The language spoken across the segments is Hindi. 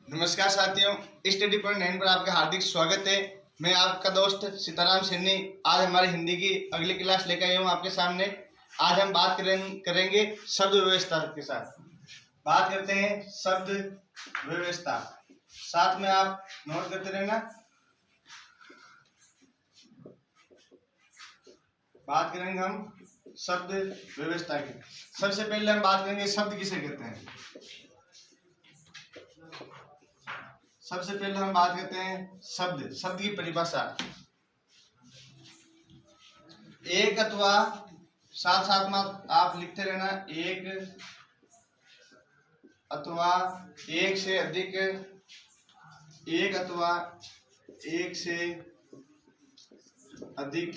नमस्कार साथियों, स्टडी पॉइंट 9 पर आपका हार्दिक स्वागत है। मैं आपका दोस्त सीताराम सिन्नी आज हमारी हिंदी की अगली क्लास लेकर आया हूँ आपके सामने। आज हम बात करेंगे शब्द व्यवस्था के साथ। बात करते हैं शब्द व्यवस्था, साथ में आप नोट करते रहना। बात करेंगे हम शब्द व्यवस्था की। सबसे पहले हम बात करेंगे शब्द किसे कहते हैं। सबसे पहले हम बात करते हैं शब्द की परिभाषा। एक अथवा साथ साथ में आप लिखते रहना, एक अथवा एक से अधिक, एक अथवा एक से अधिक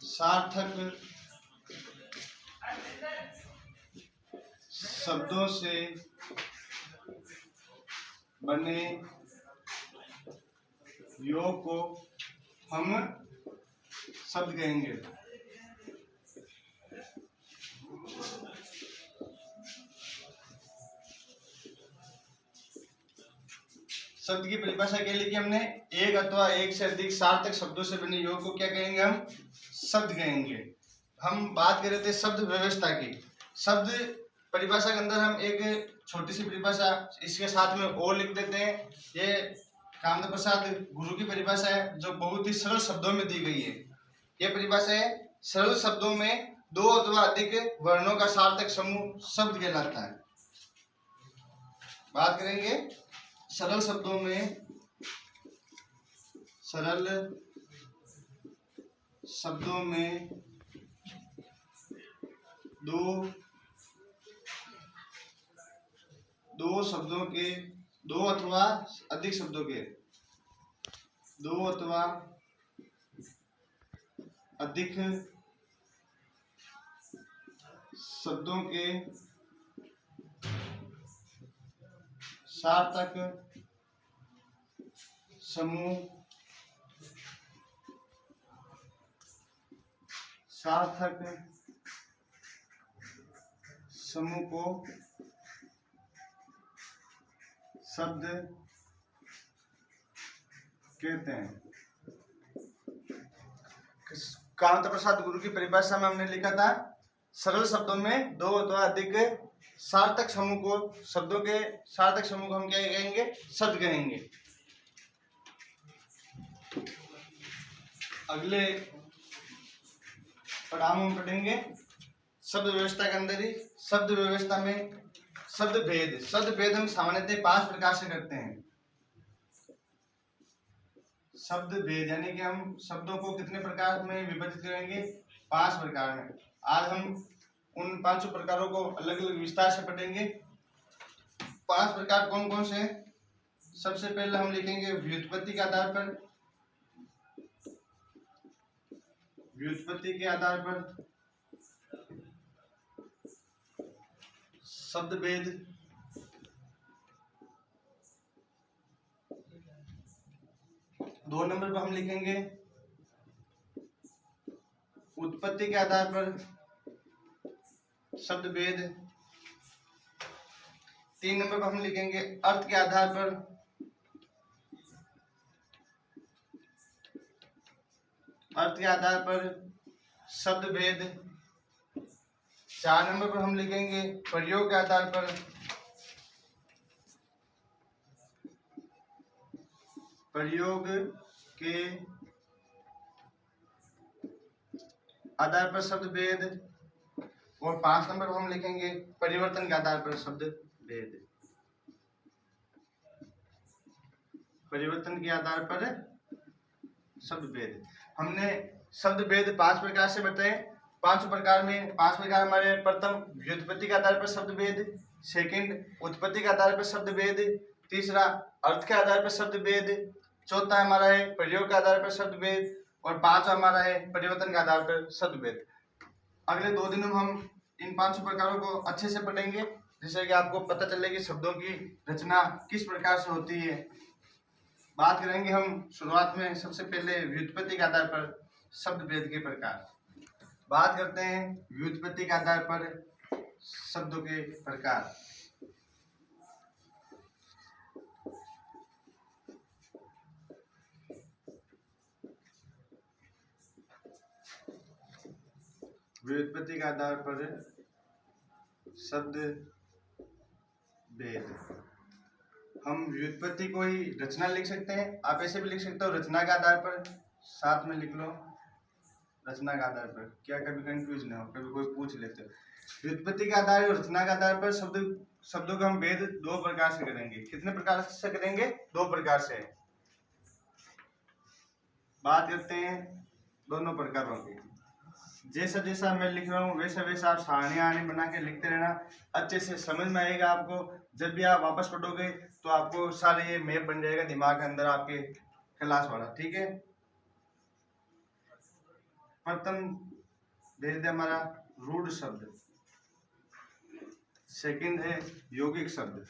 सार्थक शब्दों से बने योग को हम शब्द कहेंगे। शब्द की परिभाषा के लिए कि हमने एक अथवा एक से अधिक सार्थक शब्दों से बने योग को क्या कहेंगे, हम शब्द कहेंगे। हम बात कर रहे थे शब्द व्यवस्था की। शब्द परिभाषा के अंदर हम एक छोटी सी परिभाषा इसके साथ में और लिख देते हैं। ये कामदेव प्रसाद गुरु की परिभाषा है जो बहुत ही सरल शब्दों में दी गई है। यह परिभाषा है, सरल शब्दों में दो अथवा अधिक वर्णों का सार्थक समूह शब्द कहलाता है। बात करेंगे सरल शब्दों में, सरल शब्दों में दो शब्दों के, दो अथवा अधिक शब्दों के, दो अथवा अधिक शब्दों के सार्थक समूह, सार्थक समूह को शब्द कहते हैं। कामदेव प्रसाद गुरु की परिभाषा में हमने लिखा था, सरल शब्दों में दो अथवा अधिक सार्थक समूह को, शब्दों के सार्थक समूह को हम क्या कहेंगे, शब्द कहेंगे। अगले पड़ाव में पढ़ेंगे शब्द व्यवस्था के अंदर ही। शब्द व्यवस्था में शब्द भेद हम सामान्यतः 5 प्रकार से करते हैं। शब्द भेद यानी कि हम शब्दों को कितने प्रकार में विभाजित करेंगे, 5 प्रकार में। आज हम उन 5 प्रकारों को अलग अलग विस्तार से पढ़ेंगे। 5 प्रकार कौन कौन से हैं? सबसे पहले हम लिखेंगे व्युत्पत्ति के आधार पर। व्युत्पत्ति के आधार पर शब्द भेद। दो नंबर पर हम लिखेंगे उत्पत्ति के आधार पर शब्द भेद। 3 नंबर पर हम लिखेंगे अर्थ के आधार पर, अर्थ के आधार पर शब्द भेद। 4 नंबर पर हम लिखेंगे प्रयोग के आधार पर, प्रयोग के आधार पर शब्द भेद। और 5 नंबर पर हम लिखेंगे परिवर्तन के आधार पर शब्द भेद। परिवर्तन के आधार पर शब्द भेद। हमने शब्द भेद 5 प्रकार से बताए। 5 प्रकार में 5 प्रकार हमारे, प्रथम व्युत्पत्ति के आधार पर शब्द भेद, सेकंड उत्पत्ति के आधार पर शब्द भेद, तीसरा अर्थ के आधार पर शब्द भेद, चौथा हमारा है प्रयोग के आधार पर शब्द भेद, और 5वां हमारा है परिवर्तन के आधार पर शब्द भेद। अगले 2 दिनों में हम इन 5 प्रकारों को अच्छे से पढ़ेंगे, जिससे कि आपको पता चले कि शब्दों की रचना किस प्रकार से होती है। बात करेंगे हम शुरुआत में सबसे पहले व्युत्पत्ति के आधार पर शब्द भेद के प्रकार। बात करते हैं व्युत्पत्ति के आधार पर शब्दों के प्रकार। व्युत्पत्ति के आधार पर शब्द भेद। हम व्युत्पत्ति को ही रचना लिख सकते हैं, आप ऐसे भी लिख सकते हो रचना के आधार पर, साथ में लिख लो रचना के आधार पर, क्या कभी कंफ्यूज ना हो, कभी कोई पूछ लेते हो। व्युत्पत्ति के आधार और रचना के आधार पर शब्दों का हम भेद दो प्रकार से करेंगे। कितने प्रकार से करेंगे? दो प्रकार से। बात करते हैं दोनों प्रकारों की। जैसा जैसा मैं लिख रहा हूँ वैसा वैसा आप सारणी बना के लिखते रहना, अच्छे से समझ में आएगा आपको। जब भी आप वापस पढ़ोगे तो आपको सारे ये मैप बन जाएगा दिमाग के अंदर आपके क्लास वाला, ठीक है। प्रथम भेद है हमारा रूढ़ शब्द, सेकंड है यौगिक शब्द।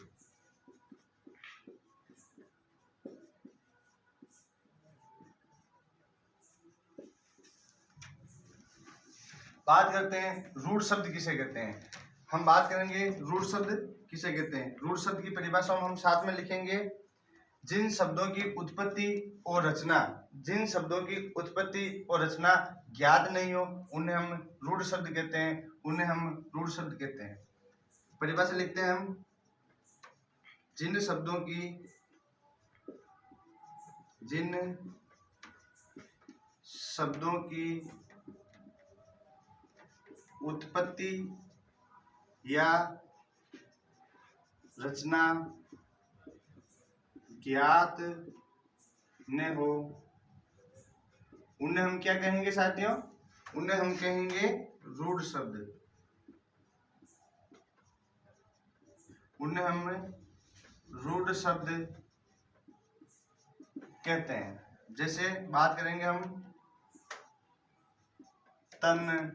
बात करते हैं रूढ़ शब्द किसे कहते हैं। हम बात करेंगे रूढ़ शब्द किसे कहते हैं। रूढ़ शब्द की परिभाषा हम साथ में लिखेंगे। जिन शब्दों की उत्पत्ति और रचना, जिन शब्दों की उत्पत्ति और रचना ज्ञात नहीं हो उन्हें हम रूढ़ शब्द कहते हैं, उन्हें हम रूढ़ शब्द कहते हैं। परिभाषा लिखते हैं हम, जिन शब्दों की उत्पत्ति या रचना ज्ञात न हो उन्हें हम क्या कहेंगे साथियों? उन्हें हम कहेंगे रूढ़ शब्द। उन्हें हम रूढ़ शब्द कहते हैं। जैसे बात करेंगे हम तन,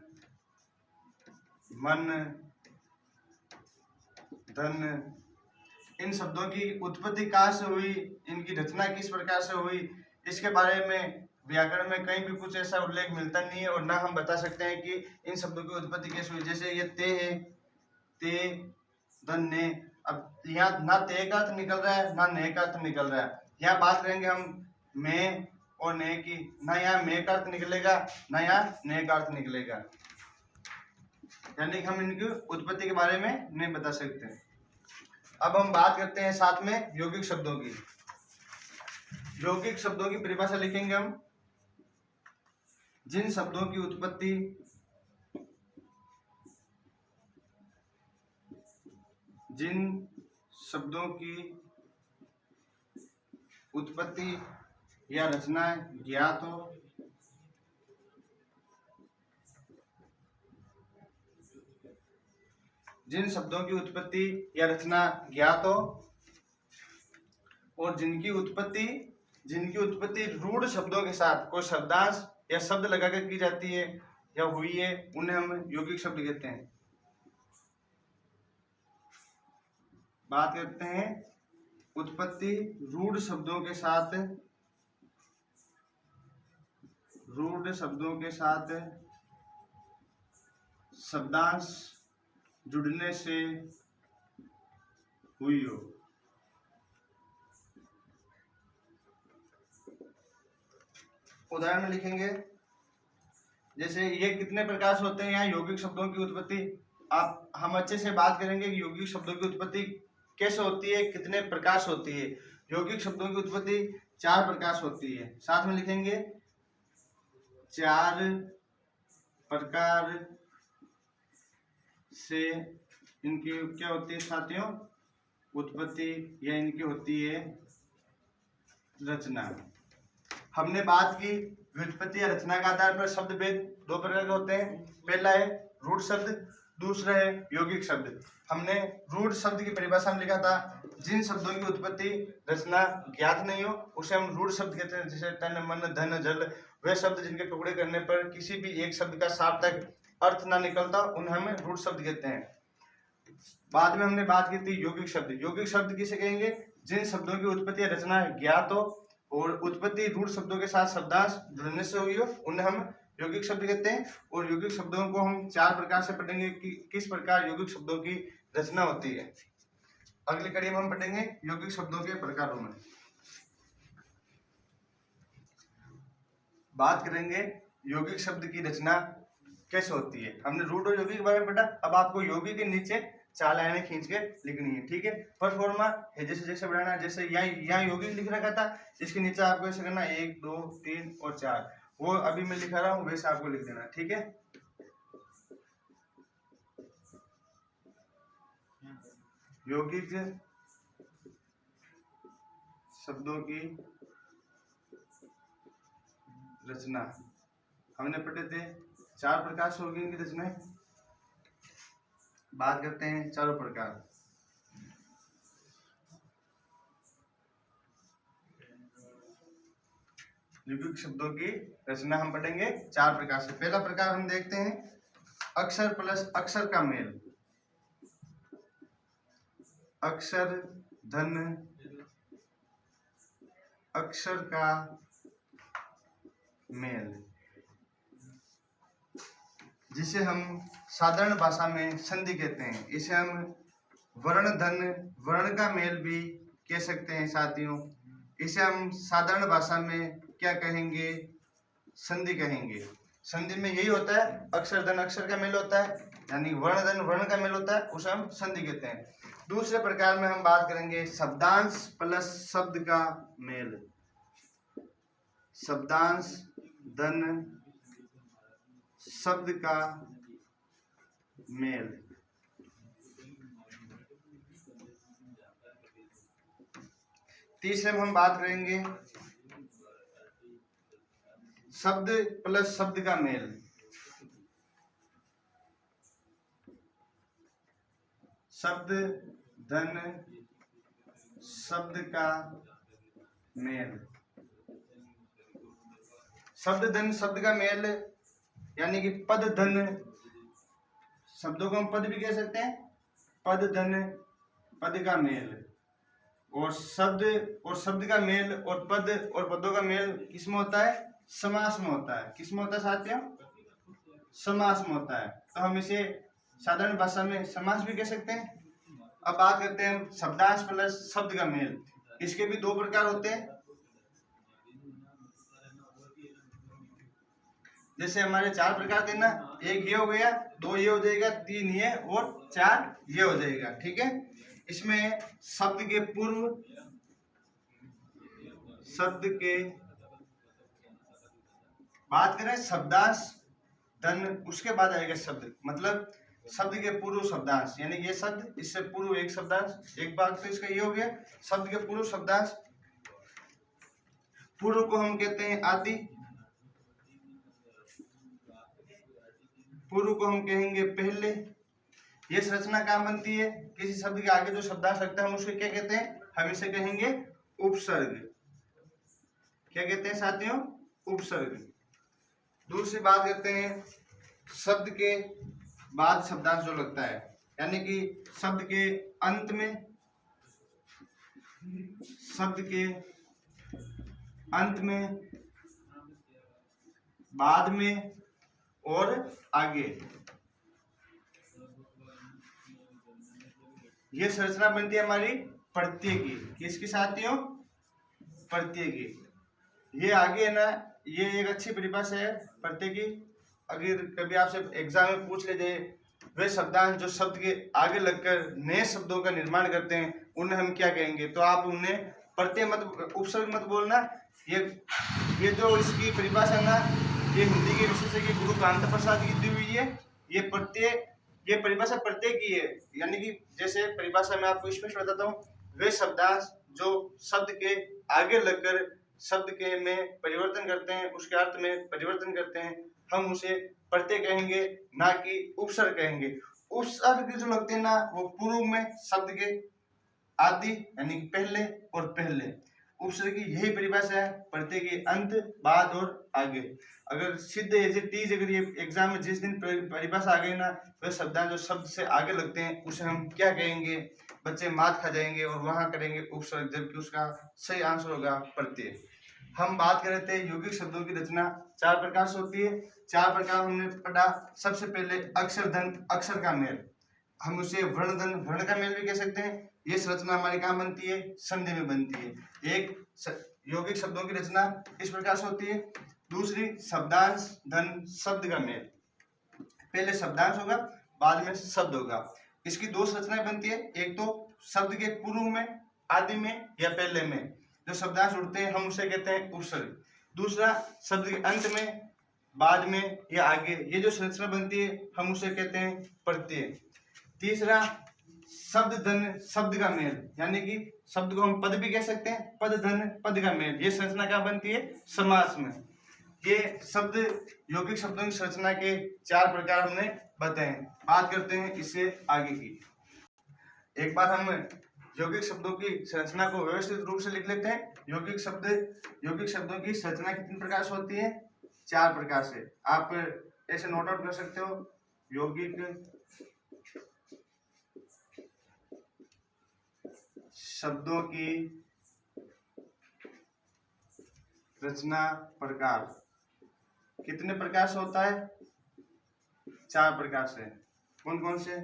मन, धन, इन शब्दों की उत्पत्ति कहाँ से हुई, इनकी रचना किस प्रकार से हुई, इसके बारे में व्याकरण में कहीं भी कुछ ऐसा उल्लेख मिलता नहीं है, और ना हम बता सकते हैं कि इन शब्दों की उत्पत्ति कैसे हुई। जैसे ये ते है, ते, धन, ने, अब यहाँ ना ते का अर्थ निकल रहा है ना ने का अर्थ निकल रहा है। यहाँ बात करेंगे हम मैं और ने की, ना यहाँ मैं का अर्थ निकलेगा ना यहाँ ने का अर्थ निकलेगा, यानी कि हम इनकी उत्पत्ति के बारे में नहीं बता सकते। अब हम बात करते हैं साथ में यौगिक शब्दों की। यौगिक शब्दों की परिभाषा लिखेंगे हम, जिन शब्दों की उत्पत्ति या रचना ज्ञात हो, जिन शब्दों की उत्पत्ति या रचना ज्ञात हो और जिनकी उत्पत्ति रूढ़ शब्दों के साथ कोई शब्दांश या शब्द लगाकर की जाती है या हुई है, उन्हें हम यौगिक शब्द कहते हैं। बात करते हैं उत्पत्ति रूढ़ शब्दों के साथ शब्दांश जुड़ने से हुई हो। उदाहरण में लिखेंगे, जैसे ये कितने प्रकार से होते हैं यहाँ यौगिक शब्दों की उत्पत्ति। हम अच्छे से बात करेंगे कि यौगिक शब्दों की उत्पत्ति कैसे होती है, कितने प्रकार से होती है। यौगिक शब्दों की उत्पत्ति 4 प्रकार से होती है। साथ में लिखेंगे 4 प्रकार से इनकी क्या होती है साथियों? उत्पत्ति या इनकी होती है रचना। हमने बात की व्युत्पत्ति या रचना के आधार पर शब्द भेद 2 प्रकार के होते हैं। पहला है रूढ़ शब्द, दूसरा है यौगिक शब्द। हमने रूढ़ शब्द की परिभाषा में लिखा था, जिन शब्दों की उत्पत्ति रचना ज्ञात नहीं हो उसे हम रूढ़ शब्द कहते हैं। जैसे तन, मन, धन, जल, वे शब्द जिनके टुकड़े करने पर किसी भी एक शब्द का सार्थक अर्थ ना निकलता उन्हें हम रूढ़ शब्द कहते हैं। बाद में हमने बात की थी यौगिक शब्द। यौगिक शब्द किसे कहेंगे? जिन शब्दों की उत्पत्ति रचना ज्ञात हो और उत्पत्ति रूढ़ शब्दों के साथ शब्दांश जुड़ने से हुई हो उन्हें हम यौगिक शब्द कहते हैं। और यौगिक शब्दों को हम 4 प्रकार से पढ़ेंगे कि किस प्रकार यौगिक शब्दों की रचना होती है। अगली कड़ी में हम पढ़ेंगे यौगिक शब्दों के प्रकारों में। बात करेंगे यौगिक शब्द की रचना कैसे होती है। हमने रूट और यौगिक के बारे में पढ़ा। अब आपको यौगिक के नीचे 4 लाइनें खींच के लिखनी है, ठीक है। पर फॉर्मा है जैसे जैसे बढ़ाना, जैसे यहाँ यौगिक लिख रखा था, इसके नीचे आपको ऐसे करना 1 2 3 और 4, वो अभी मैं लिखा रहा हूँ वैसे आपको लिख देना, ठीक है। यौगिक शब्दों की रचना हमने पढ़े थे 4 प्रकार से होगी इनकी रचना। बात करते हैं चारों प्रकार। यौगिक शब्दों की रचना हम पढ़ेंगे 4 प्रकार से। पहला प्रकार हम देखते हैं अक्षर प्लस अक्षर का मेल। अक्षर धन अक्षर का मेल, जिसे हम साधारण भाषा में संधि कहते हैं। इसे हम वर्ण धन वर्ण का मेल भी कह सकते हैं साथियों। इसे हम साधारण भाषा में क्या कहेंगे, संधि कहेंगे। संधि में यही होता है, अक्षर धन अक्षर का मेल होता है, यानी वर्ण धन वर्ण का मेल होता है, उसे हम संधि कहते हैं। दूसरे प्रकार में हम बात करेंगे शब्दांश प्लस शब्द का मेल। शब्दांश धन शब्द का मेल। तीसरे में हम बात करेंगे शब्द प्लस शब्द का मेल। शब्द धन शब्द का मेल। शब्द धन शब्द का मेल यानी कि पद धन, शब्दों को हम पद भी कह सकते हैं, पद धन पद का मेल। और शब्द का मेल और पद और पदों का मेल किसमें होता है, समास में होता है। किसमें होता है साथियों, समास में होता है। तो हम इसे साधारण भाषा में समास भी कह सकते हैं। अब बात करते हैं शब्दांश प्लस शब्द का मेल। इसके भी 2 प्रकार होते हैं। जैसे हमारे 4 प्रकार थे ना, 1 ये हो गया, 2 ये हो जाएगा, 3 ये और 4 ये हो जाएगा, ठीक है। इसमें शब्द के पूर्व शब्द के बात करें शब्दांश धन, उसके बाद आएगा शब्द, मतलब शब्द के पूर्व शब्दांश, यानी ये शब्द इससे पूर्व एक शब्दांश। एक बात तो इसका ये हो गया शब्द के पूर्व शब्दांश। पूर्व को हम कहते हैं आदि, पूर्व को हम कहेंगे पहले। ये संरचना कहाँ बनती है, किसी शब्द के आगे जो शब्दांश लगता है हम उसको क्या कहते हैं, हम इसे कहेंगे उपसर्ग। क्या कहते हैं साथियों, उपसर्ग। दूसरी बात करते हैं शब्द के बाद शब्दांश जो लगता है, यानी कि शब्द के अंत में, शब्द के अंत में, बाद में और आगे। ये संरचना बनती है हमारी प्रत्यय की। किसकी साथियों, प्रत्यय की। ये आगे है ना, ये एक अच्छी परिभाषा है प्रत्यय की। अगर कभी आपसे एग्जाम में पूछ ले जाए वे शब्दांश जो शब्द के आगे लगकर नए शब्दों का निर्माण करते हैं उन्हें हम क्या कहेंगे, तो आप उन्हें प्रत्यय मत, उपसर्ग मत बोलना। ये जो इसकी परिभाषा है ना, ये हिंदी के विशेषज्ञ गुरु कांत प्रसाद की दी हुई है। ये प्रत्यय, ये परिभाषा प्रत्यय की है, यानी कि जैसे परिभाषा में आपको स्पष्ट बताता हूँ, वे शब्दांश जो शब्द के आगे लगकर शब्द के में परिवर्तन करते हैं, उसके अर्थ में परिवर्तन करते हैं, हम उसे प्रत्यय कहेंगे, ना कि उपसर्ग कहेंगे। उपसर्ग जो लगते हैं ना, वो पूर्व में शब्द के आदि यानी कि पहले और पहले। उपसर्ग की यही परिभाषा है, प्रत्यय के अंत, बाद और आगे। अगर सिद्ध एज इट इज, अगर ये एग्जाम में जिस दिन परिभाषा आ गई ना, वह शब्दांश जो शब्द से आगे लगते हैं उसे हम क्या कहेंगे, बच्चे मात खा जाएंगे और वहां करेंगे उपसर्ग, जबकि उसका सही आंसर होगा प्रत्यय। हम बात कर रहे थे यौगिक शब्दों की रचना 4 प्रकार से होती है। 4 प्रकार हमने पढ़ा। सबसे पहले अक्षर धन अक्षर का मेल, हम उसे वर्ण धन वर्ण का मेल भी कह सकते हैं। ये संरचना हमारी कहाँ बनती है? संधि में बनती है। एक यौगिक शब्दों की रचना इस प्रकार से होती है। दूसरी शब्दांश धन शब्द का मेल, पहले शब्दांश होगा बाद में शब्द होगा। इसकी दो संरचनाएं बनती है, एक तो शब्द के पूर्व में, आदि में या पहले में जो शब्दांश उठते हैं हम उसे कहते हैं उपसर्ग। दूसरा शब्द के अंत में, बाद में या आगे, ये जो संरचना बनती है हम उसे कहते हैं प्रत्यय। तीसरा शब्द धन शब्द का मेल, यानी कि शब्द को हम पद भी कह सकते हैं, पद धन पद का मेल, ये संरचना क्या बनती है? समास में। ये शब्द यौगिक शब्दों की संरचना के 4 प्रकार हमने बताए। बात करते हैं इससे आगे की। एक बार हम यौगिक शब्दों की संरचना को व्यवस्थित रूप से लिख लेते हैं। यौगिक शब्दों की संरचना कितने प्रकार से होती है? 4 प्रकार से। आप ऐसे नोट आउट कर सकते हो। यौगिक शब्दों की रचना प्रकार कितने प्रकार से होता है? 4 प्रकार से। कौन कौन से?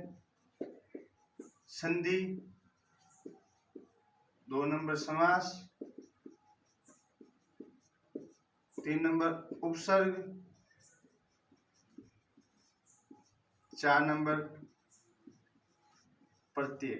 संधि, 2 नंबर समास, 3 नंबर उपसर्ग, 4 नंबर प्रत्यय।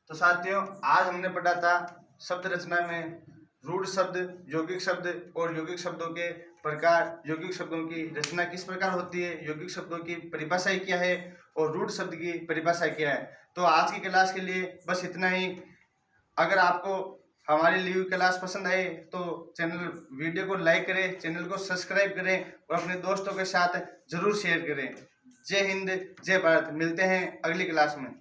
तो साथियों, आज हमने पढ़ा था शब्द रचना में रूढ़ शब्द, यौगिक शब्द और यौगिक शब्दों के प्रकार, यौगिक शब्दों की रचना किस प्रकार होती है, यौगिक शब्दों की परिभाषाएं क्या है और रूढ़ शब्द की परिभाषा क्या है। तो आज की क्लास के लिए बस इतना ही। अगर आपको हमारी ली हुई क्लास पसंद आए तो वीडियो को लाइक करें, चैनल को सब्सक्राइब करें और अपने दोस्तों के साथ जरूर शेयर करें। जय हिंद, जय भारत। मिलते हैं अगली क्लास में।